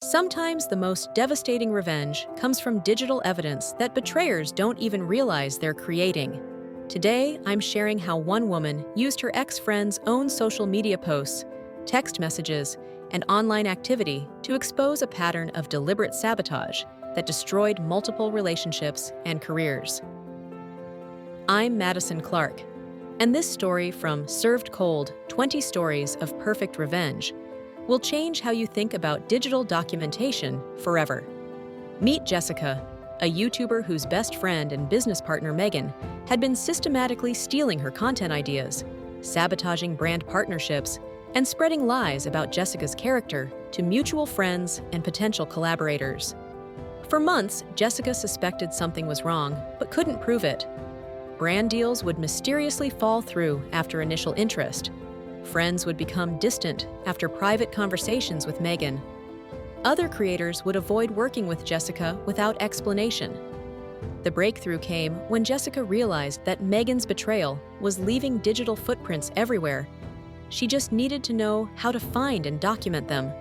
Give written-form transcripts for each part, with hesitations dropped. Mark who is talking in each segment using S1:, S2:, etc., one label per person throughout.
S1: Sometimes the most devastating revenge comes from digital evidence that betrayers don't even realize they're creating. Today, I'm sharing how one woman used her ex-friend's own social media posts, text messages, and online activity to expose a pattern of deliberate sabotage that destroyed multiple relationships and careers. I'm Madison Clark, and this story from Served Cold: 20 Stories of Perfect Revenge will change how you think about digital documentation forever. Meet Jessica, a YouTuber whose best friend and business partner Megan had been systematically stealing her content ideas, sabotaging brand partnerships, and spreading lies about Jessica's character to mutual friends and potential collaborators. For months, Jessica suspected something was wrong, but couldn't prove it. Brand deals would mysteriously fall through after initial interest. Friends would become distant after private conversations with Megan. Other creators would avoid working with Jessica without explanation. The breakthrough came when Jessica realized that Megan's betrayal was leaving digital footprints everywhere. She just needed to know how to find and document them.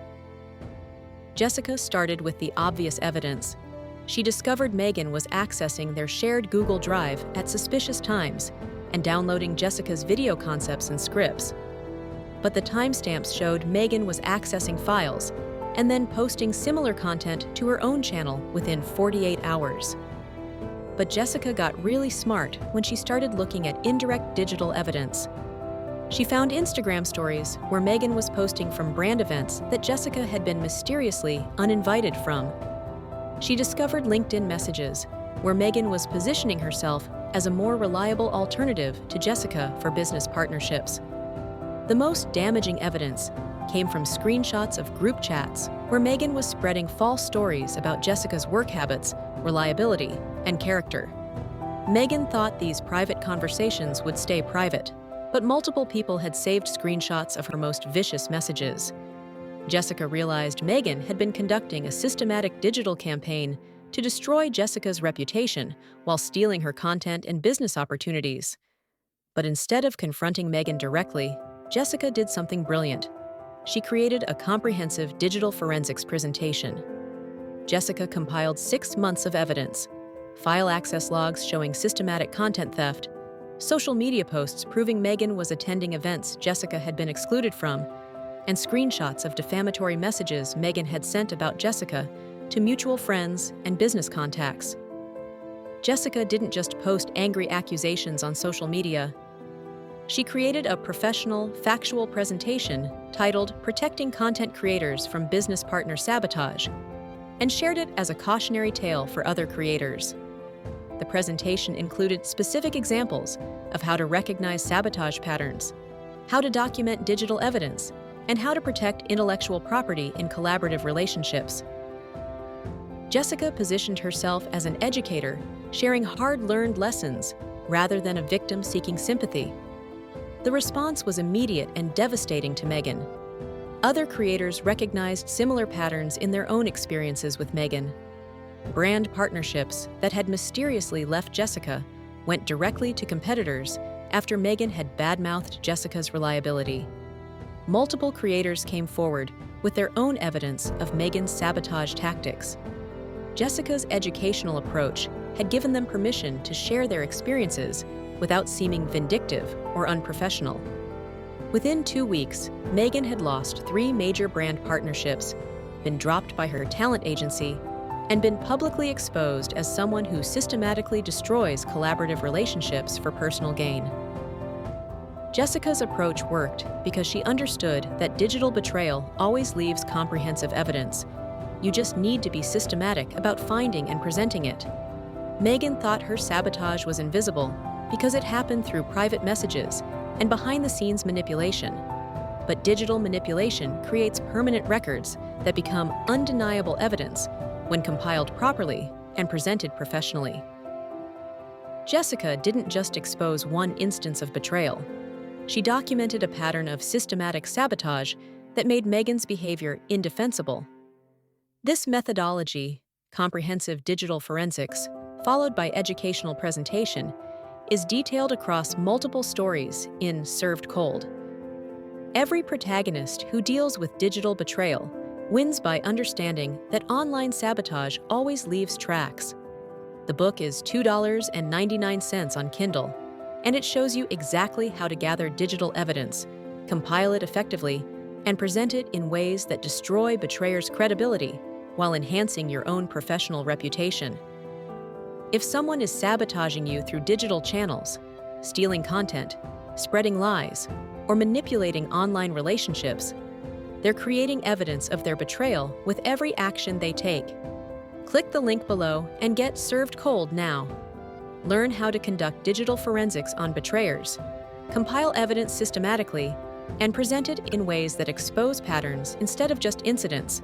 S1: Jessica started with the obvious evidence. She discovered Megan was accessing their shared Google Drive at suspicious times and downloading Jessica's video concepts and scripts. But the timestamps showed Megan was accessing files and then posting similar content to her own channel within 48 hours. But Jessica got really smart when she started looking at indirect digital evidence. She found Instagram stories where Megan was posting from brand events that Jessica had been mysteriously uninvited from. She discovered LinkedIn messages where Megan was positioning herself as a more reliable alternative to Jessica for business partnerships. The most damaging evidence came from screenshots of group chats where Megan was spreading false stories about Jessica's work habits, reliability, and character. Megan thought these private conversations would stay private, but multiple people had saved screenshots of her most vicious messages. Jessica realized Megan had been conducting a systematic digital campaign to destroy Jessica's reputation while stealing her content and business opportunities. But instead of confronting Megan directly, Jessica did something brilliant. She created a comprehensive digital forensics presentation. Jessica compiled 6 months of evidence: file access logs showing systematic content theft, social media posts proving Megan was attending events Jessica had been excluded from, and screenshots of defamatory messages Megan had sent about Jessica to mutual friends and business contacts. Jessica didn't just post angry accusations on social media. She created a professional, factual presentation titled "Protecting Content Creators from Business Partner Sabotage" and shared it as a cautionary tale for other creators. The presentation included specific examples of how to recognize sabotage patterns, how to document digital evidence, and how to protect intellectual property in collaborative relationships. Jessica positioned herself as an educator, sharing hard-learned lessons rather than a victim seeking sympathy. The response was immediate and devastating to Megan. Other creators recognized similar patterns in their own experiences with Megan. Brand partnerships that had mysteriously left Jessica went directly to competitors after Megan had badmouthed Jessica's reliability. Multiple creators came forward with their own evidence of Megan's sabotage tactics. Jessica's educational approach had given them permission to share their experiences without seeming vindictive or unprofessional. Within 2 weeks, Megan had lost 3 major brand partnerships, been dropped by her talent agency, and been publicly exposed as someone who systematically destroys collaborative relationships for personal gain. Jessica's approach worked because she understood that digital betrayal always leaves comprehensive evidence. You just need to be systematic about finding and presenting it. Megan thought her sabotage was invisible because it happened through private messages and behind-the-scenes manipulation. But digital manipulation creates permanent records that become undeniable evidence when compiled properly and presented professionally. Jessica didn't just expose one instance of betrayal. She documented a pattern of systematic sabotage that made Megan's behavior indefensible. This methodology, comprehensive digital forensics, followed by educational presentation, is detailed across multiple stories in Served Cold. Every protagonist who deals with digital betrayal wins by understanding that online sabotage always leaves tracks. The book is $2.99 on Kindle, and it shows you exactly how to gather digital evidence, compile it effectively, and present it in ways that destroy betrayers' credibility while enhancing your own professional reputation. If someone is sabotaging you through digital channels, stealing content, spreading lies, or manipulating online relationships, they're creating evidence of their betrayal with every action they take. Click the link below and get served cold now. Learn how to conduct digital forensics on betrayers, compile evidence systematically, and present it in ways that expose patterns instead of just incidents.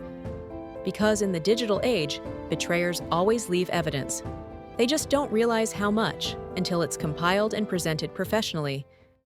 S1: Because in the digital age, betrayers always leave evidence. They just don't realize how much until it's compiled and presented professionally